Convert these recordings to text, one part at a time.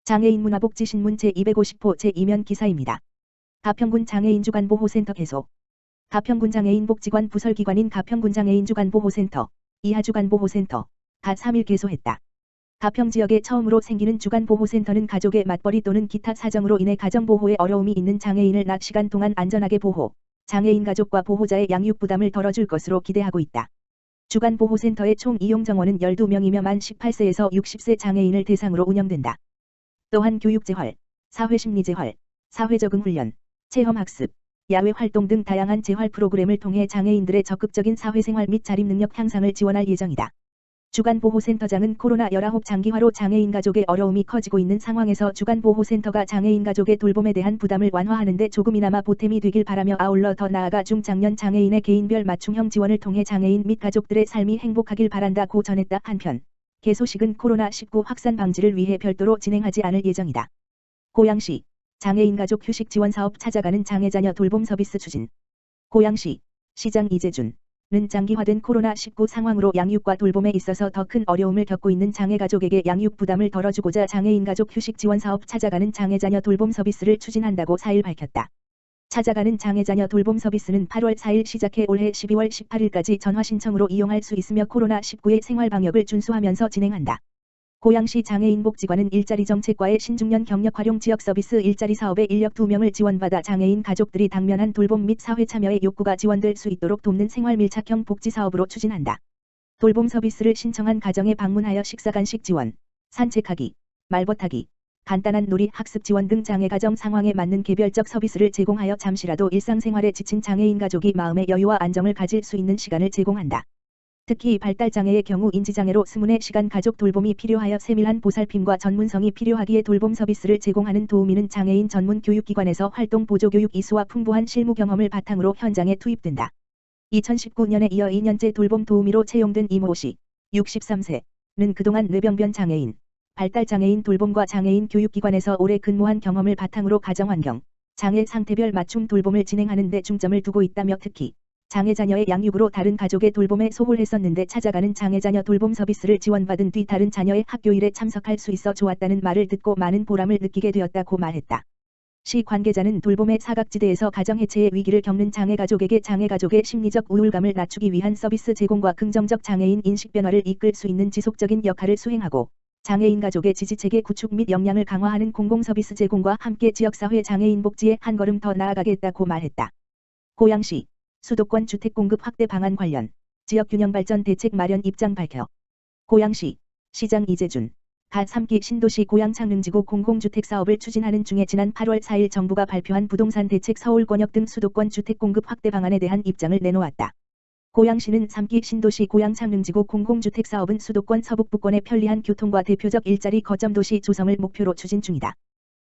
장애인 문화복지신문 제250호 제2면 기사입니다. 가평군 장애인주간보호센터 개소. 가평군 장애인복지관 부설기관인 가평군 장애인주간보호센터, 이하주간보호센터, 가 3일 개소했다. 가평 지역에 처음으로 생기는 주간보호센터는 가족의 맞벌이 또는 기타 사정으로 인해 가정보호에 어려움이 있는 장애인을 낮 시간 동안 안전하게 보호, 장애인 가족과 보호자의 양육 부담을 덜어줄 것으로 기대하고 있다. 주간보호센터의 총 이용 정원은 12명이며 만 18세에서 60세 장애인을 대상으로 운영된다. 또한 교육재활, 사회심리재활, 사회적응훈련, 체험학습, 야외활동 등 다양한 재활 프로그램을 통해 장애인들의 적극적인 사회생활 및 자립능력 향상을 지원할 예정이다. 주간보호센터장은 코로나19 장기화로 장애인 가족의 어려움이 커지고 있는 상황에서 주간보호센터가 장애인 가족의 돌봄에 대한 부담을 완화하는 데 조금이나마 보탬이 되길 바라며 아울러 더 나아가 중장년 장애인의 개인별 맞춤형 지원을 통해 장애인 및 가족들의 삶이 행복하길 바란다고 전했다. 한편 개소식은 코로나19 확산 방지를 위해 별도로 진행하지 않을 예정이다. 고양시 장애인 가족 휴식 지원 사업 찾아가는 장애자녀 돌봄 서비스 추진. 고양시 시장 이재준은 장기화된 코로나19 상황으로 양육과 돌봄에 있어서 더 큰 어려움을 겪고 있는 장애 가족에게 양육 부담을 덜어주고자 장애인 가족 휴식 지원 사업 찾아가는 장애자녀 돌봄 서비스를 추진한다고 4일 밝혔다. 찾아가는 장애자녀 돌봄 서비스는 8월 4일 시작해 올해 12월 18일까지 전화 신청으로 이용할 수 있으며 코로나19의 생활 방역을 준수하면서 진행한다. 고양시 장애인복지관은 일자리정책과의 신중년 경력 활용 지역 서비스 일자리 사업에 인력 2명을 지원받아 장애인 가족들이 당면한 돌봄 및 사회 참여의 욕구가 지원될 수 있도록 돕는 생활 밀착형 복지 사업으로 추진한다. 돌봄 서비스를 신청한 가정에 방문하여 식사 간식 지원, 산책하기, 말벗하기, 간단한 놀이 학습 지원 등 장애 가정 상황에 맞는 개별적 서비스를 제공하여 잠시라도 일상생활에 지친 장애인 가족이 마음의 여유와 안정을 가질 수 있는 시간을 제공한다. 특히 발달장애의 경우 인지장애로 스문의 시간 가족 돌봄이 필요하여 세밀한 보살핌과 전문성이 필요하기에 돌봄 서비스를 제공하는 도우미는 장애인 전문 교육기관에서 활동 보조교육 이수와 풍부한 실무 경험을 바탕으로 현장에 투입된다. 2019년에 이어 2년째 돌봄 도우미로 채용된 이모 씨, 63세는 그동안 뇌병변 장애인, 발달장애인 돌봄과 장애인 교육기관에서 오래 근무한 경험을 바탕으로 가정환경, 장애 상태별 맞춤 돌봄을 진행하는 데 중점을 두고 있다며 특히 장애자녀의 양육으로 다른 가족의 돌봄에 소홀했었는데 찾아가는 장애자녀 돌봄 서비스를 지원받은 뒤 다른 자녀의 학교 일에 참석할 수 있어 좋았다는 말을 듣고 많은 보람을 느끼게 되었다고 말했다. 시 관계자는 돌봄의 사각지대에서 가정해체의 위기를 겪는 장애가족에게 장애가족의 심리적 우울감을 낮추기 위한 서비스 제공과 긍정적 장애인 인식 변화를 이끌 수 있는 지속적인 역할을 수행하고 장애인 가족의 지지체계 구축 및 역량을 강화하는 공공서비스 제공과 함께 지역사회 장애인 복지에 한 걸음 더 나아가겠다고 말했다. 고양시 수도권 주택 공급 확대 방안 관련 지역균형 발전 대책 마련 입장 밝혀. 고양시 시장 이재준 가 3기 신도시 고양창릉지구 공공주택 사업을 추진하는 중에 지난 8월 4일 정부가 발표한 부동산 대책 서울 권역 등 수도권 주택 공급 확대 방안에 대한 입장을 내놓았다. 고양시는 3기 신도시 고양창릉지구 공공주택 사업은 수도권 서북부권의 편리한 교통과 대표적 일자리 거점 도시 조성을 목표로 추진 중이다.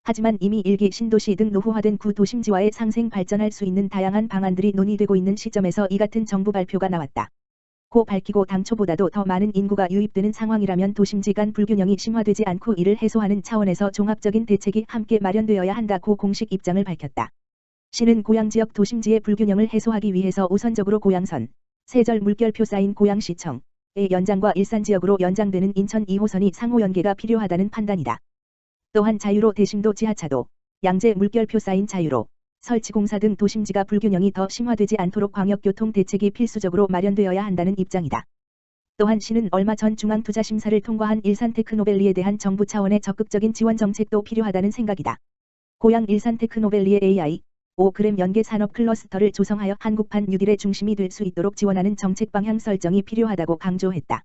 하지만 이미 1기 신도시 등 노후화된 구도심지와의 상생 발전할 수 있는 다양한 방안들이 논의되고 있는 시점에서 이 같은 정부 발표가 나왔다. 고 밝히고 당초보다도 더 많은 인구가 유입되는 상황이라면 도심지 간 불균형이 심화되지 않고 이를 해소하는 차원에서 종합적인 대책이 함께 마련되어야 한다고 공식 입장을 밝혔다. 시는 고양지역 도심지의 불균형을 해소하기 위해서 우선적으로 고양선, 세절 물결표 쌓인 고양시청의 연장과 일산지역으로 연장되는 인천 2호선이 상호 연계가 필요하다는 판단이다. 또한 자유로 대심도 지하차도, 양재 물결표 쌓인 자유로, 설치공사 등 도심지가 불균형이 더 심화되지 않도록 광역교통 대책이 필수적으로 마련되어야 한다는 입장이다. 또한 시는 얼마 전 중앙투자심사를 통과한 일산테크노밸리에 대한 정부 차원의 적극적인 지원 정책도 필요하다는 생각이다. 고양 일산테크노밸리의 AI, 5g 연계 산업 클러스터를 조성하여 한국판 뉴딜의 중심이 될 수 있도록 지원하는 정책 방향 설정이 필요하다고 강조했다.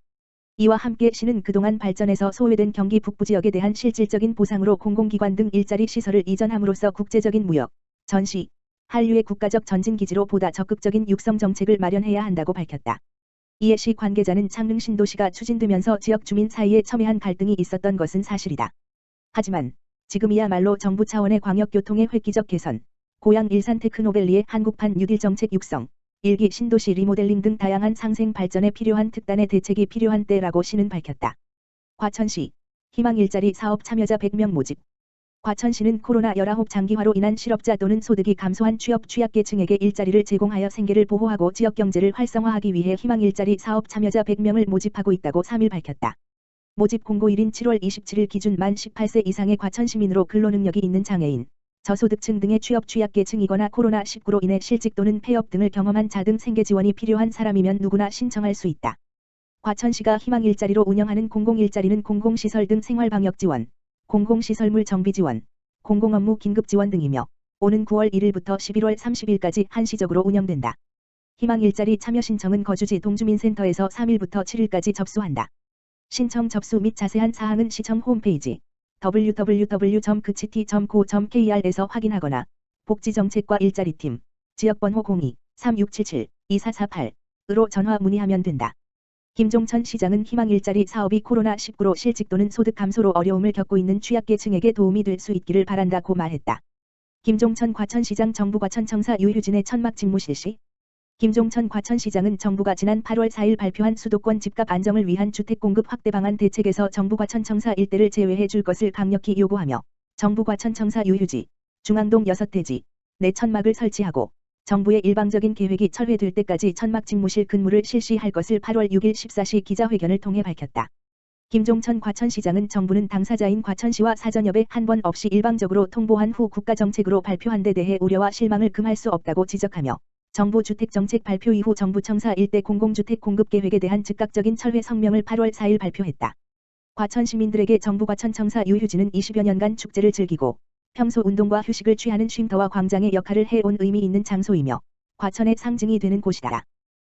이와 함께 시는 그동안 발전해서 소외된 경기 북부 지역에 대한 실질적인 보상으로 공공기관 등 일자리 시설을 이전함으로써 국제적인 무역, 전시, 한류의 국가적 전진기지로 보다 적극적인 육성 정책을 마련해야 한다고 밝혔다. 이에 시 관계자는 창릉 신도시가 추진되면서 지역 주민 사이에 첨예한 갈등이 있었던 것은 사실이다. 하지만 지금이야말로 정부 차원의 광역교통의 획기적 개선, 고양 일산테크노밸리의 한국판 뉴딜 정책 육성, 1기 신도시 리모델링 등 다양한 상생 발전에 필요한 특단의 대책이 필요한 때라고 시는 밝혔다. 과천시 희망 일자리 사업 참여자 100명 모집. 과천시는 코로나19 장기화로 인한 실업자 또는 소득이 감소한 취약계층에게 일자리를 제공하여 생계를 보호하고 지역경제를 활성화하기 위해 희망 일자리 사업 참여자 100명을 모집하고 있다고 3일 밝혔다. 모집 공고일인 7월 27일 기준 만 18세 이상의 과천시민으로 근로능력이 있는 장애인, 저소득층 등의 취약계층이거나 코로나19로 인해 실직 또는 폐업 등을 경험한 자 등 생계지원이 필요한 사람이면 누구나 신청할 수 있다. 과천시가 희망 일자리로 운영하는 공공일자리는 공공시설 등 생활방역지원, 공공시설물 정비지원, 공공업무 긴급지원 등이며 오는 9월 1일부터 11월 30일까지 한시적으로 운영된다. 희망 일자리 참여 신청은 거주지 동주민센터에서 3일부터 7일까지 접수한다. 신청 접수 및 자세한 사항은 시청 홈페이지 www.kct.go.kr에서 확인하거나 복지정책과 일자리팀 지역번호 02-3677-2448으로 전화 문의하면 된다. 김종천 시장은 희망 일자리 사업이 코로나19로 실직 또는 소득 감소로 어려움을 겪고 있는 취약계층에게 도움이 될 수 있기를 바란다고 말했다. 김종천 과천시장 정부 과천청사 유휴진의 천막 직무 실시. 김종천 과천시장은 정부가 지난 8월 4일 발표한 수도권 집값 안정을 위한 주택 공급 확대 방안 대책에서 정부 과천청사 일대를 제외해 줄 것을 강력히 요구하며 정부 과천청사 유휴지, 중앙동 6대지, 내 천막을 설치하고 정부의 일방적인 계획이 철회될 때까지 천막 직무실 근무를 실시할 것을 8월 6일 14시 기자회견을 통해 밝혔다. 김종천 과천시장은 정부는 당사자인 과천시와 사전협의 한 번 없이 일방적으로 통보한 후 국가정책으로 발표한 데 대해 우려와 실망을 금할 수 없다고 지적하며 정부 주택정책 발표 이후 정부 청사 일대 공공주택 공급 계획에 대한 즉각적인 철회 성명을 8월 4일 발표했다. 과천 시민들에게 정부 과천청사 유휴지는 20여 년간 축제를 즐기고 평소 운동과 휴식을 취하는 쉼터와 광장의 역할을 해온 의미 있는 장소이며 과천의 상징이 되는 곳이다.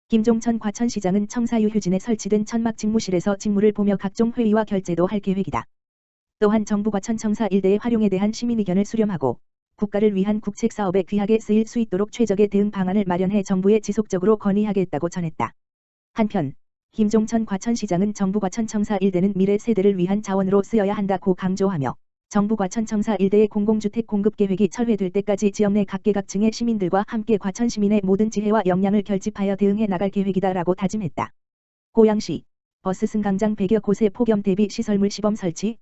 김종천 과천시장은 청사 유휴진에 설치된 천막 직무실에서 직무를 보며 각종 회의와 결제도 할 계획이다. 또한 정부 과천청사 일대의 활용에 대한 시민 의견을 수렴하고 국가를 위한 국책 사업에 귀하게 쓰일 수 있도록 최적의 대응 방안을 마련해 정부에 지속적으로 건의하겠다고 전했다. 한편 김종천 과천시장은 정부 과천청사 일대는 미래 세대를 위한 자원으로 쓰여야 한다고 강조하며 정부 과천청사 일대의 공공주택 공급 계획이 철회될 때까지 지역 내 각계각층의 시민들과 함께 과천 시민의 모든 지혜와 역량을 결집하여 대응해 나갈 계획이다라고 다짐했다. 고양시 버스 승강장 100여 곳의 폭염 대비 시설물 시범 설치.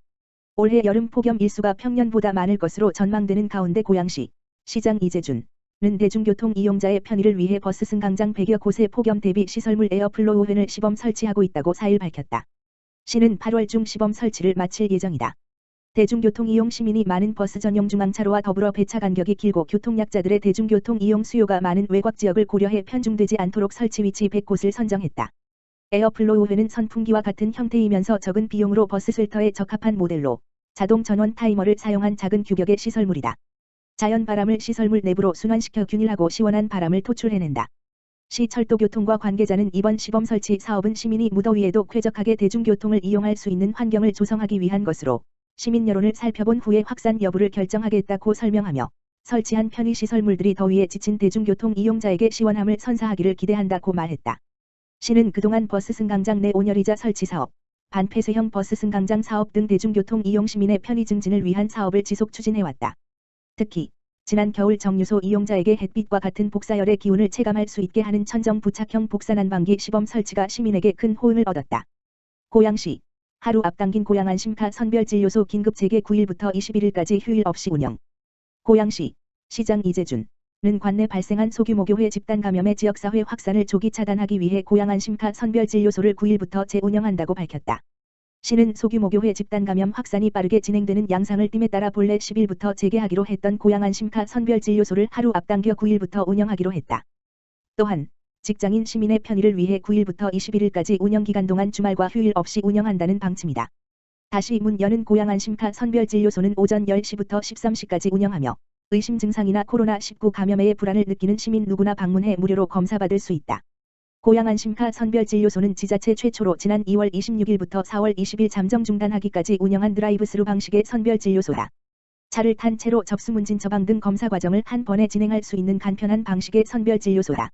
올해 여름 폭염 일수가 평년보다 많을 것으로 전망되는 가운데 고양시 시장 이재준은 대중교통 이용자의 편의를 위해 버스 승강장 100여 곳의 폭염 대비 시설물 에어플로우 팬을 시범 설치하고 있다고 4일 밝혔다. 시는 8월 중 시범 설치를 마칠 예정이다. 대중교통 이용 시민이 많은 버스 전용 중앙차로와 더불어 배차 간격이 길고 교통약자들의 대중교통 이용 수요가 많은 외곽 지역을 고려해 편중되지 않도록 설치 위치 100곳을 선정했다. 에어플로우 팬은 선풍기와 같은 형태이면서 적은 비용으로 버스 쉘터에 적합한 모델로 자동 전원 타이머를 사용한 작은 규격의 시설물이다. 자연 바람을 시설물 내부로 순환시켜 균일하고 시원한 바람을 토출해낸다. 시 철도교통과 관계자는 이번 시범 설치 사업은 시민이 무더위에도 쾌적하게 대중교통을 이용할 수 있는 환경을 조성하기 위한 것으로 시민 여론을 살펴본 후에 확산 여부를 결정하겠다고 설명하며 설치한 편의 시설물들이 더위에 지친 대중교통 이용자에게 시원함을 선사하기를 기대한다고 말했다. 시는 그동안 버스 승강장 내 온열의자 설치 사업, 반폐쇄형 버스 승강장 사업 등 대중교통 이용 시민의 편의 증진을 위한 사업을 지속 추진해왔다. 특히 지난 겨울 정류소 이용자에게 햇빛과 같은 복사열의 기운을 체감할 수 있게 하는 천정 부착형 복사난방기 시범 설치가 시민에게 큰 호응을 얻었다. 고양시 하루 앞당긴 고양안심카 선별진료소 긴급 재개 9일부터 21일까지 휴일 없이 운영. 고양시 시장 이재준은 관내 발생한 소규모 교회 집단 감염의 지역사회 확산을 조기 차단하기 위해 고양안심카 선별진료소를 9일부터 재운영한다고 밝혔다. 시는 소규모 교회 집단 감염 확산이 빠르게 진행되는 양상을 띠에 따라 본래 10일부터 재개하기로 했던 고양안심카 선별진료소를 하루 앞당겨 9일부터 운영하기로 했다. 또한 직장인 시민의 편의를 위해 9일부터 21일까지 운영기간 동안 주말과 휴일 없이 운영한다는 방침이다. 다시 문 여는 고양안심카 선별진료소는 오전 10시부터 13시까지 운영하며 의심 증상이나 코로나19 감염의 불안을 느끼는 시민 누구나 방문해 무료로 검사받을 수 있다. 고양안심카 선별진료소는 지자체 최초로 지난 2월 26일부터 4월 20일 잠정 중단하기까지 운영한 드라이브스루 방식의 선별진료소다. 차를 탄 채로 접수문진 처방 등 검사 과정을 한 번에 진행할 수 있는 간편한 방식의 선별진료소다.